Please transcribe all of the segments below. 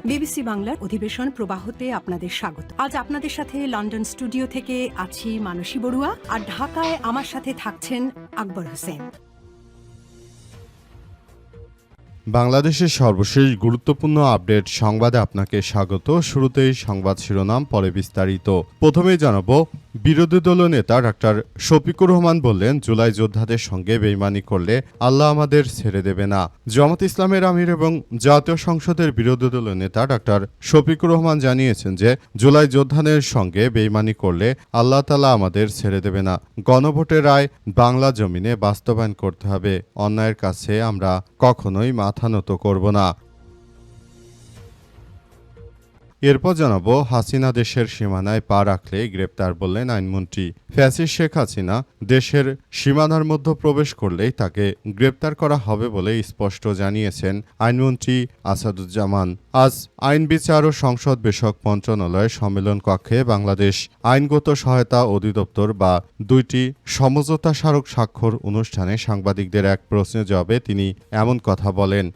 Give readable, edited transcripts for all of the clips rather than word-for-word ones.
BBC বাংলার অধিবেশন প্রবাহতে আপনাদের স্বাগত। আজ আপনাদের সাথে লন্ডন স্টুডিও থেকে আছি মানসী বড়ুয়া, আর ঢাকায় আমার সাথে থাকছেন আকবর হোসেন। বাংলাদেশের সর্বশেষ গুরুত্বপূর্ণ আপডেট সংবাদে আপনাকে স্বাগত। শুরুতেই সংবাদ শিরোনাম, পরে বিস্তারিত। প্রথমেই জানাবো, বিরোধী দলীয় নেতা ডাক্তার শফিকুর রহমান বললেন, জুলাই যোদ্ধাদের সঙ্গে বেইমানি করলে আল্লাহ আমাদের ছেড়ে দেবে না। জামাত ইসলামের আমির এবং জাতীয় সংসদের বিরোধী দলীয় নেতা ডাক্তার শফিকুর রহমান জানিয়েছেন যে জুলাই যোদ্ধাদের সঙ্গে বেইমানি করলে আল্লাহ তাআলা আমাদের ছেড়ে দেবে না। গণভোটের রায় বাংলা জমিনে বাস্তবায়ন করতে হবে। অন্যায়ের কাছে আমরা কখনোই মাথা নত করব না। এরপর জানাবো, হাসিনা দেশের সীমানায় পা রাখলে গ্রেপ্তার, বললেন আইনমন্ত্রী। ফ্যাসিস্ট শেখ হাসিনা দেশের সীমানার মধ্যে প্রবেশ করলেই তাকে গ্রেপ্তার করা হবে বলে স্পষ্ট জানিয়েছেন আইনমন্ত্রী আসাদুজ্জামান। আজ আইন বিচার ও সংসদ বিষয়ক মন্ত্রণালয়ের সম্মেলন কক্ষে বাংলাদেশ আইনগত সহায়তা অধিদপ্তর বা দুইটি সমঝোতা স্মারক স্বাক্ষর অনুষ্ঠানে সাংবাদিকদের এক প্রশ্নের জবাবে তিনি এমন কথা বলেন।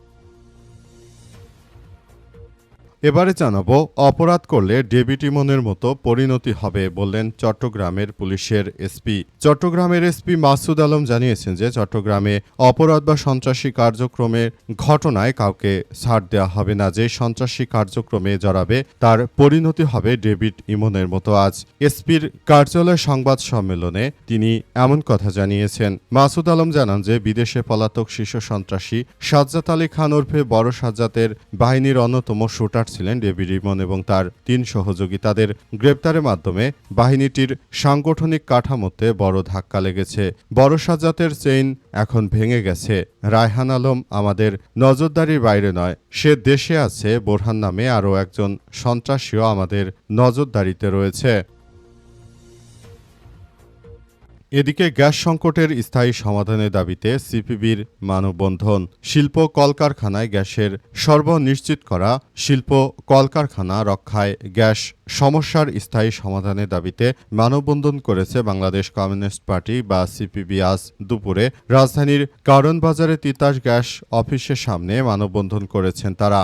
এবারে জানাবো, অপরাধ করলে ডেভিড ইমনের মতো পরিণতি হবে, বললেন চট্টগ্রামের পুলিশের এসপি। চট্টগ্রামের এসপি মাসুদ আলম জানিয়েছেন যে চট্টগ্রামে অপরাধ বা সন্ত্রাসী কার্যক্রমের ঘটনায় কাউকে ছাড় দেওয়া হবে না। যে সন্ত্রাসী কার্যক্রমে জড়াবে তার পরিণতি হবে ডেভিড ইমনের মতো। আজ এসপির কার্যালয় সংবাদ সম্মেলনে তিনি এমন কথা জানিয়েছেন। মাসুদ আলম জানান যে বিদেশে পলাতক শীর্ষ সন্ত্রাসী সাজ্জাদ আলী খান ওরফে বড় সাজ্জাদের বাহিনীর অন্যতম শুটার ছিলেন ডেভিড ইমন এবং তার 3 সহযোগী। তাদের গ্রেপ্তারের মাধ্যমে বাহিনীটির সাংগঠনিক কাঠামোতে বড় ধাক্কা লেগেছে। বড় সাজ্জাদের চেইন এখন ভেঙে গেছে। রায়হান আলম আমাদের নজরদারির বাইরে নয়, সে দেশে আছে। বোরহান নামে আরও একজন সন্ত্রাসীও আমাদের নজরদারিতে রয়েছে। এদিকে গ্যাস সংকটের স্থায়ী সমাধানের দাবিতে সিপিবির মানববন্ধন। শিল্প কলকারখানায় গ্যাসের সরবরাহ নিশ্চিত করা, শিল্প কলকারখানা রক্ষায় গ্যাস সমস্যার স্থায়ী সমাধানের দাবিতে মানববন্ধন করেছে বাংলাদেশ কমিউনিস্ট পার্টি বা সিপিবি। আজ দুপুরে রাজধানীর কারণ বাজারে তিতাস গ্যাস অফিসের সামনে মানববন্ধন করেছেন তারা।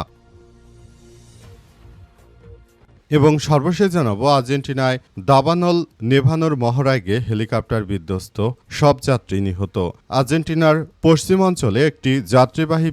এবং সর্বশেষ জানাবো, আর্জেন্টিনায় দাবানল নেভানোর মহড়ায় গিয়ে হেলিকপ্টার বিধ্বস্ত, সব যাত্রী নিহত। আর্জেন্টিনার পশ্চিমাঞ্চলে একটি যাত্রীবাহী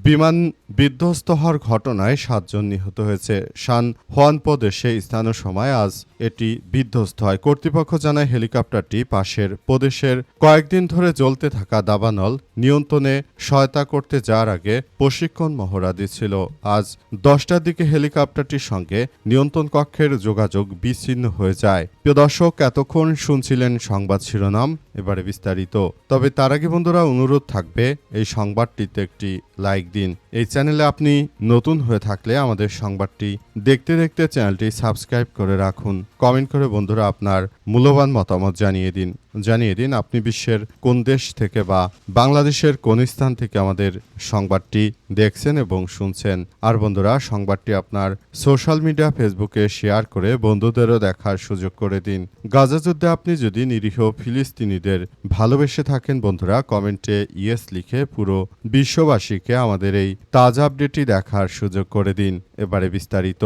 বিমান বিধ্বস্ত হওয়ার ঘটনায় 7 জন নিহত হয়েছে। সান হুয়ান প্রদেশে স্থানীয় সময় আজ এটি বিধ্বস্ত হয়। কর্তৃপক্ষ জানায় হেলিকপ্টারটি পাশের প্রদেশের কয়েকদিন ধরে জ্বলতে থাকা দাবানল নিয়ন্ত্রণে সহায়তা করতে যাওয়ার আগে প্রশিক্ষণ মহড়া দিচ্ছিল। আজ 10টার দিকে হেলিকপ্টারটির সঙ্গে নিয়ন্ত্রণ কক্ষের যোগাযোগ বিচ্ছিন্ন হয়ে যায়। প্রিয় দর্শক, এতক্ষণ শুনছিলেন সংবাদ শিরোনাম, এবারে বিস্তারিত। তবে তার আগে বন্ধুরা অনুরোধ থাকবে, এই সংবাদটিতে একটি লাইক দিন। এই চ্যানেলে আপনি নতুন হয়ে থাকলে আমাদের সংবাদটি দেখতে দেখতে চ্যানেলটি সাবস্ক্রাইব করে রাখুন। কমেন্ট করে বন্ধুরা আপনার মূল্যবান মতামত জানিয়ে দিন আপনি বিশ্বের কোন দেশ থেকে বা বাংলাদেশের কোন স্থান থেকে আমাদের সংবাদটি দেখছেন এবং শুনছেন। আর বন্ধুরা, সংবাদটি আপনার সোশ্যাল মিডিয়া ফেসবুকে শেয়ার করে বন্ধুদেরও দেখার সুযোগ করে দিন। গাজা যুদ্ধে আপনি যদি নিরীহ ফিলিস্তিনিদের ভালোবেসে থাকেন বন্ধুরা, কমেন্টে ইয়েস লিখে পুরো বিশ্ববাসীকে আমাদের এই তাজা আপডেটটি দেখার সুযোগ করে দিন। এবারে বিস্তারিত।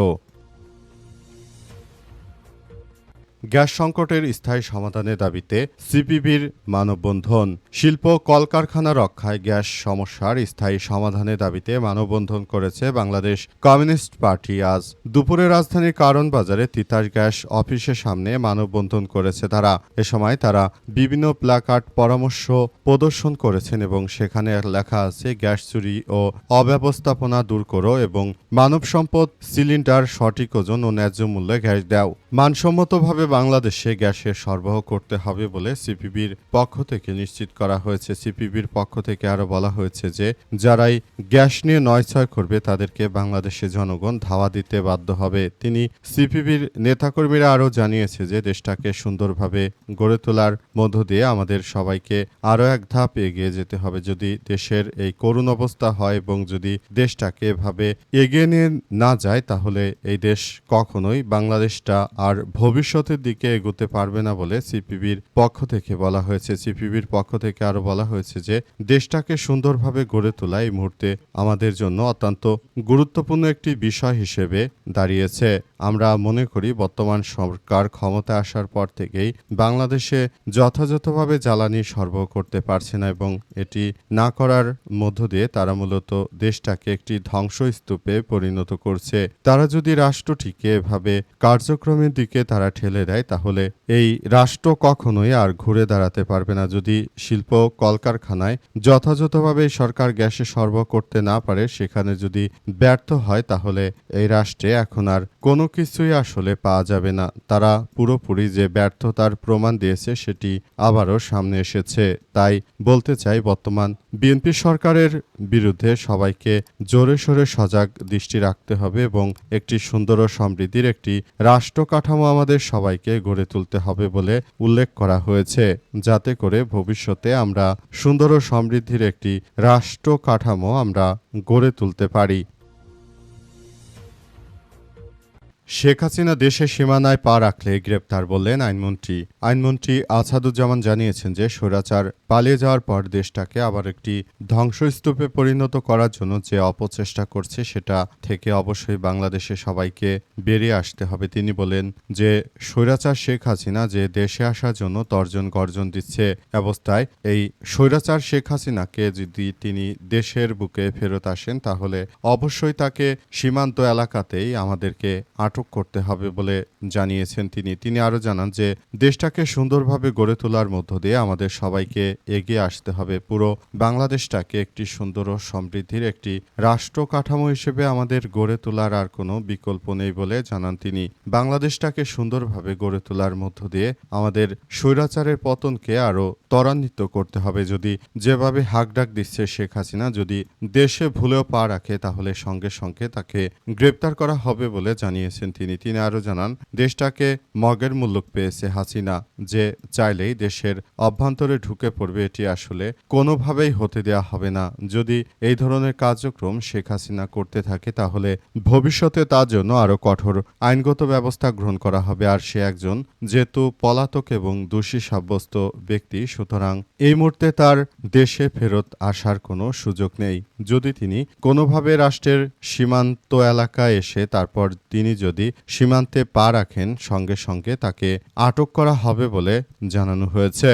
গ্যাস সংকটের স্থায়ী সমাধানের দাবিতে সিপিবির মানববন্ধন। শিল্প কলকারখানা রক্ষায় গ্যাস সমস্যার স্থায়ী সমাধানের দাবিতে মানববন্ধন করেছে বাংলাদেশ কমিউনিস্ট পার্টি। আজ দুপুরে রাজধানীর কারণ বাজারে তিতাস গ্যাস অফিসের সামনে মানববন্ধন করেছে তারা। এ সময় তারা বিভিন্ন প্ল্যাকার্ড পরামর্শ প্রদর্শন করেছেন এবং সেখানে লেখা আছে, গ্যাস চুরি ও অব্যবস্থাপনা দূর করো এবং মানব সম্পদ সিলিন্ডার সঠিক ওজন ও ন্যায্য মূল্যে গ্যাস দাও। মানসম্মতভাবে বাংলাদেশে গ্যাসের সরবরাহ করতে হবে বলে সিপিবির পক্ষ থেকে নিশ্চিত করা হয়েছে। সিপিবির পক্ষ থেকে আরও বলা হয়েছে যে যারাই গ্যাস নিয়ে নয়ছয় করবে তাদেরকে বাংলাদেশে জনগণ ধাওয়া দিতে বাধ্য হবে। তিনি সিপিবির নেতাকর্মীরা আরও জানিয়েছে যে দেশটাকে সুন্দরভাবে গড়ে তোলার মধ্য দিয়ে আমাদের সবাইকে আরও এক ধাপ এগিয়ে যেতে হবে। যদি দেশের এই করুণ অবস্থা হয় এবং যদি দেশটাকে এভাবে এগিয়ে নিয়ে না যায় তাহলে এই দেশ কখনোই বাংলাদেশটা আর ভবিষ্যতের দিকে এগোতে পারবে না বলে সিপিবির পক্ষ থেকে বলা হয়েছে। সিপিবির পক্ষ থেকে আরও বলা হয়েছে যে দেশটাকে সুন্দরভাবে গড়ে তোলা এই মুহূর্তে আমাদের জন্য অত্যন্ত গুরুত্বপূর্ণ একটি বিষয় হিসেবে দাঁড়িয়েছে। আমরা মনে করি বর্তমান সরকার ক্ষমতায় আসার পর থেকেই বাংলাদেশে যথাযথভাবে জ্বালানি সরবরাহ করতে পারছে না এবং এটি না করার মধ্য দিয়ে তারা মূলত দেশটাকে একটি ধ্বংসস্তূপে পরিণত করছে। তারা যদি রাষ্ট্রটিকে এভাবে কার্যক্রমের দিকে তারা ঠেলে দেয় তাহলে এই রাষ্ট্র কখনোই আর ঘুরে দাঁড়াতে পারবে না। যদি শিল্প কলকারখানায় যথাযথভাবে সরকার গ্যাসে সরবরাহ করতে না পারে, সেখানে যদি ব্যর্থ হয় তাহলে এই রাষ্ট্রে এখন আর কোনো কিছুই আসলে পাওয়া যাবে না। তারা পুরোপুরি যে ব্যর্থতার প্রমাণ দিয়েছে সেটি আবারও সামনে এসেছে। তাই বলতে চাই বর্তমান বিএনপি সরকারের বিরুদ্ধে সবাইকে জোরে সোরে সজাগ দৃষ্টি রাখতে হবে এবং একটি সুন্দর ও সমৃদ্ধির একটি রাষ্ট্র কাঠামো আমাদের সবাইকে গড়ে তুলতে হবে বলে উল্লেখ করা হয়েছে, যাতে করে ভবিষ্যতে আমরা সুন্দর ও সমৃদ্ধির একটি রাষ্ট্র কাঠামো আমরা গড়ে তুলতে পারি। শেখ হাসিনা দেশের সীমানায় পা রাখলে গ্রেপ্তার বললেন আইনমন্ত্রী। আইনমন্ত্রী আছাদুজ্জামান জানিয়েছেন যে স্বৈরাচার পালিয়ে যাওয়ার পর দেশটাকে আবার একটি ধ্বংসস্তূপে পরিণত করার জন্য যে অপচেষ্টা করছে সেটা থেকে অবশ্যই বাংলাদেশে সবাইকে বেরিয়ে আসতে হবে। তিনি বলেন যে স্বৈরাচার শেখ হাসিনা যে দেশে আসার জন্য তর্জন গর্জন দিচ্ছে অবস্থায় এই স্বৈরাচার শেখ হাসিনাকে যদি তিনি দেশের বুকে ফেরত আসেন তাহলে অবশ্যই তাকে সীমান্ত এলাকাতেই আমাদেরকে আটক করতে হবে বলে জানিয়েছেন তিনি আরও জানান যে দেশটাকে সুন্দরভাবে গড়ে তোলার মধ্য দিয়ে আমাদের সবাইকে এগিয়ে আসতে হবে। পুরো বাংলাদেশটাকে একটি সুন্দর ও সমৃদ্ধির একটি রাষ্ট্র কাঠামো হিসেবে আমাদের গড়ে তোলার আর কোনো বিকল্প নেই বলে জানান তিনি। বাংলাদেশটাকে সুন্দরভাবে গড়ে তোলার মধ্য দিয়ে আমাদের স্বৈরাচারের পতনকে আরও ত্বরান্বিত করতে হবে। যদি যেভাবে হাঁকডাক দিচ্ছে শেখ হাসিনা যদি দেশে ভুলেও পা রাখে তাহলে সঙ্গে সঙ্গে তাকে গ্রেপ্তার করা হবে বলে জানিয়েছেন তিনি আরও জানান দেশটাকে মগের মুল্লুক পেয়েছে হাসিনা, যে চাইলেই দেশের অভ্যন্তরে ঢুকে পড়বে, এটি আসলে কোনোভাবেই হতে দেওয়া হবে না। যদি এই ধরনের কার্যক্রম শেখ হাসিনা করতে থাকে তাহলে ভবিষ্যতে তার জন্য আরও কঠোর আইনগত ব্যবস্থা গ্রহণ করা হবে। আর সে একজন যেহেতু পলাতক এবং দোষী সাব্যস্ত ব্যক্তি, সুতরাং এই মুহূর্তে তার দেশে ফেরত আসার কোনো সুযোগ নেই। যদি তিনি কোনোভাবে রাষ্ট্রের সীমান্ত এলাকায় এসে তারপর তিনি যদি সীমান্তে পা রাখেন সঙ্গে সঙ্গে তাকে আটক করা হবে বলে জানানো হয়েছে।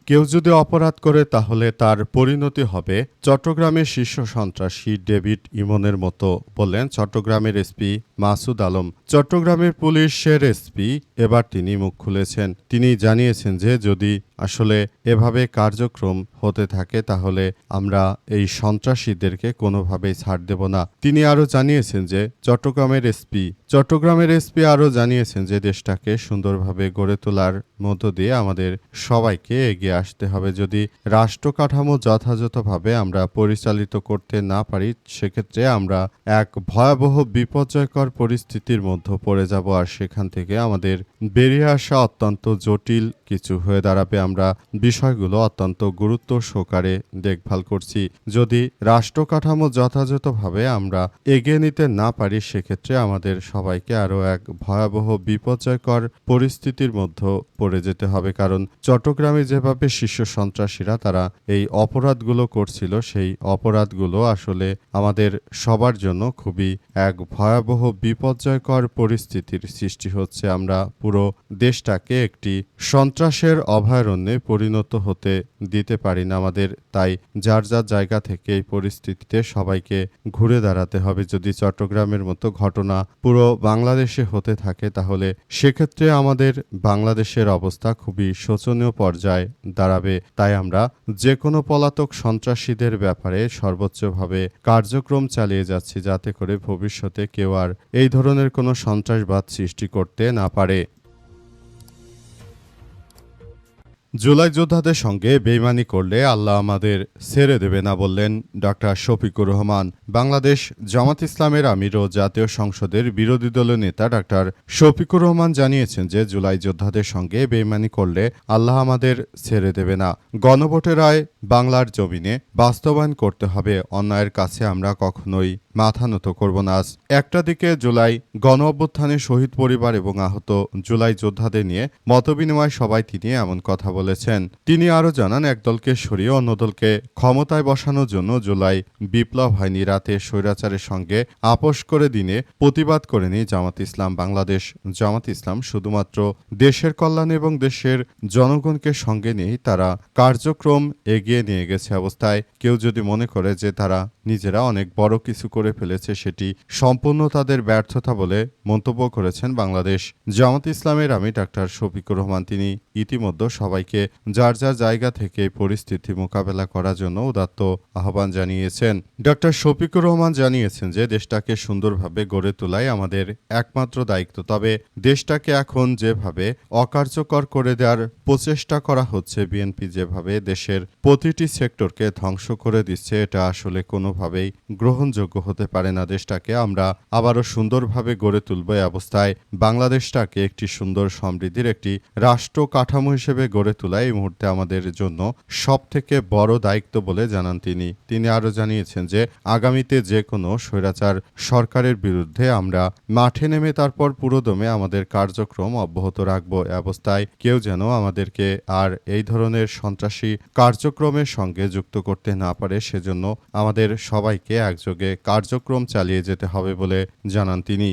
কেউ যদি অপরাধ করে তাহলে তার পরিণতি হবে চট্টগ্রামের শীর্ষ সন্ত্রাসী ডেভিড ইমনের মতো, বললেন চট্টগ্রামের এসপি মাসুদ আলম। চট্টগ্রামের পুলিশের এসপি এবার তিনি মুখ খুলেছেন। তিনি জানিয়েছেন যে যদি আসলে এভাবে কার্যক্রম হতে থাকে তাহলে আমরা এই সন্ত্রাসীদেরকে কোনোভাবেই ছাড় দেব না। তিনি আরও জানিয়েছেন যে চট্টগ্রামের এসপি আরও জানিয়েছেন যে দেশটাকে সুন্দরভাবে গড়ে তোলার মধ্য দিয়ে আমাদের সবাইকে এগিয়ে আসতে হবে। যদি রাষ্ট্র কাঠামো যথাযথভাবে আমরা পরিচালিত করতে না পারি সেক্ষেত্রে আমরা এক ভয়াবহ বিপর্যয়কর পরিস্থিতির মধ্যে পড়ে যাব, আর সেখান থেকে আমাদের বেরিয়ে আসা অত্যন্ত জটিল কিছু হয়ে দাঁড়াবে। আমরা বিষয়গুলো অত্যন্ত গুরুত্ব সহকারে দেখভাল করছি। যদি রাষ্ট্র কাঠামো যথাযথভাবে আমরা এগিয়ে নিতে না পারি সেক্ষেত্রে আমাদের সবাইকে আরও এক ভয়াবহ বিপর্যয়কর পরিস্থিতির মধ্যে পড়ে যেতে হবে। কারণ চট্টগ্রামে যেভাবে শীর্ষ সন্ত্রাসীরা তারা এই অপরাধগুলো করছিল সেই অপরাধগুলো আসলে আমাদের সবার জন্য খুবই এক ভয়াবহ বিপর্যয়কর পরিস্থিতির সৃষ্টি হচ্ছে। আমরা পুরো দেশটাকে একটি সন্ত্রাসের অভয়ারণ্যে পরিণত হতে দিতে পারি না আমাদের। তাই যার যার জায়গা থেকে এই পরিস্থিতিতে সবাইকে ঘুরে দাঁড়াতে হবে। যদি চট্টগ্রামের মতো ঘটনা পুরো বাংলাদেশে হতে থাকে তাহলে সেক্ষেত্রে আমাদের বাংলাদেশের অবস্থা খুবই শোচনীয় পর্যায়ে দাঁড়াবে। তাই আমরা যে কোনো পলাতক সন্ত্রাসীদের ব্যাপারে সর্বোচ্চভাবে কার্যক্রম চালিয়ে যাচ্ছি যাতে করে ভবিষ্যতে কেউ আর এই ধরনের কোনো সন্ত্রাসবাদ সৃষ্টি করতে না পারে। জুলাই যোদ্ধাদের সঙ্গে বেইমানি করলে আল্লাহ আমাদের ছেড়ে দেবে না, বললেন ডক্টর শফিকুর রহমান। বাংলাদেশ জামাত ইসলামের আমির ও জাতীয় সংসদের বিরোধী দলীয় নেতা ডক্টর শফিকুর রহমান জানিয়েছেন যে জুলাই যোদ্ধাদের সঙ্গে বেইমানি করলে আল্লাহ আমাদের ছেড়ে দেবে না। গণভোটের রায় বাংলার জমিনে বাস্তবায়ন করতে হবে। অন্যায়ের কাছে আমরা কখনোই মাথা নত করব না আজ। একটা দিকে জুলাই গণ অভ্যুত্থানে শহীদ পরিবার এবং আহত জুলাই যোদ্ধাদের নিয়ে মতবিনিময় সভায় তিনি এমন কথা বলেছেন। তিনি আরও জানান, একদলকে সরিয়ে অন্য দলকে ক্ষমতায় বসানোর জন্য জুলাই বিপ্লব হয়নি, রাতে স্বৈরাচারের সঙ্গে আপোষ করে দিনে প্রতিবাদ করেনি জামাত ইসলাম। বাংলাদেশ জামাত ইসলাম শুধুমাত্র দেশের কল্যাণ এবং দেশের জনগণকে সঙ্গে নিয়েই তারা কার্যক্রম এগিয়ে নিয়ে গেছে। অবস্থায় কেউ যদি মনে করে যে তারা নিজেরা অনেক বড় কিছু করে ফেলেছে, সেটি সম্পূর্ণ তাদের ব্যর্থতা বলে মন্তব্য করেছেন বাংলাদেশ জামাত ইসলামের আমি ডাক্তার শফিকুর রহমান। তিনি ইতিমধ্যে সবাইকে যার যার জায়গা থেকে পরিস্থিতি মোকাবেলা করার জন্য উদাত্ত আহ্বান জানিয়েছেন। ডাক্তার শফিকুর রহমান জানিয়েছেন যে দেশটাকে সুন্দরভাবে গড়ে তোলাই আমাদের একমাত্র দায়িত্ব। তবে দেশটাকে এখন যেভাবে অকার্যকর করে দেওয়ার প্রচেষ্টা করা হচ্ছে, বিএনপি যেভাবে দেশের প্রতিটি সেক্টরকে ধ্বংস করে দিচ্ছে, এটা আসলে কোনোভাবেই গ্রহণযোগ্য হতে পারে না। দেশটাকে আমরা আবারও সুন্দরভাবে গড়ে তুলব। এই অবস্থায় বাংলাদেশটাকে একটি সুন্দর সমৃদ্ধির একটি রাষ্ট্র কাঠামো হিসেবে গড়ে তোলা এই মুহূর্তে আমাদের জন্য সবথেকে বড় দায়িত্ব বলে জানান তিনি। তিনি আরও জানিয়েছেন যে আগামীতে যে কোনো স্বৈরাচার সরকারের বিরুদ্ধে আমরা মাঠে নেমে তারপর পুরোদমে আমাদের কার্যক্রম অব্যাহত রাখব। এ অবস্থায় কেউ যেন আমাদেরকে আর এই ধরনের সন্ত্রাসী কার্যক্রমের সঙ্গে যুক্ত করতে না পারে, সেজন্য আমাদের সবাইকে একযোগে কার্যক্রম চালিয়ে যেতে হবে বলে জানান তিনি।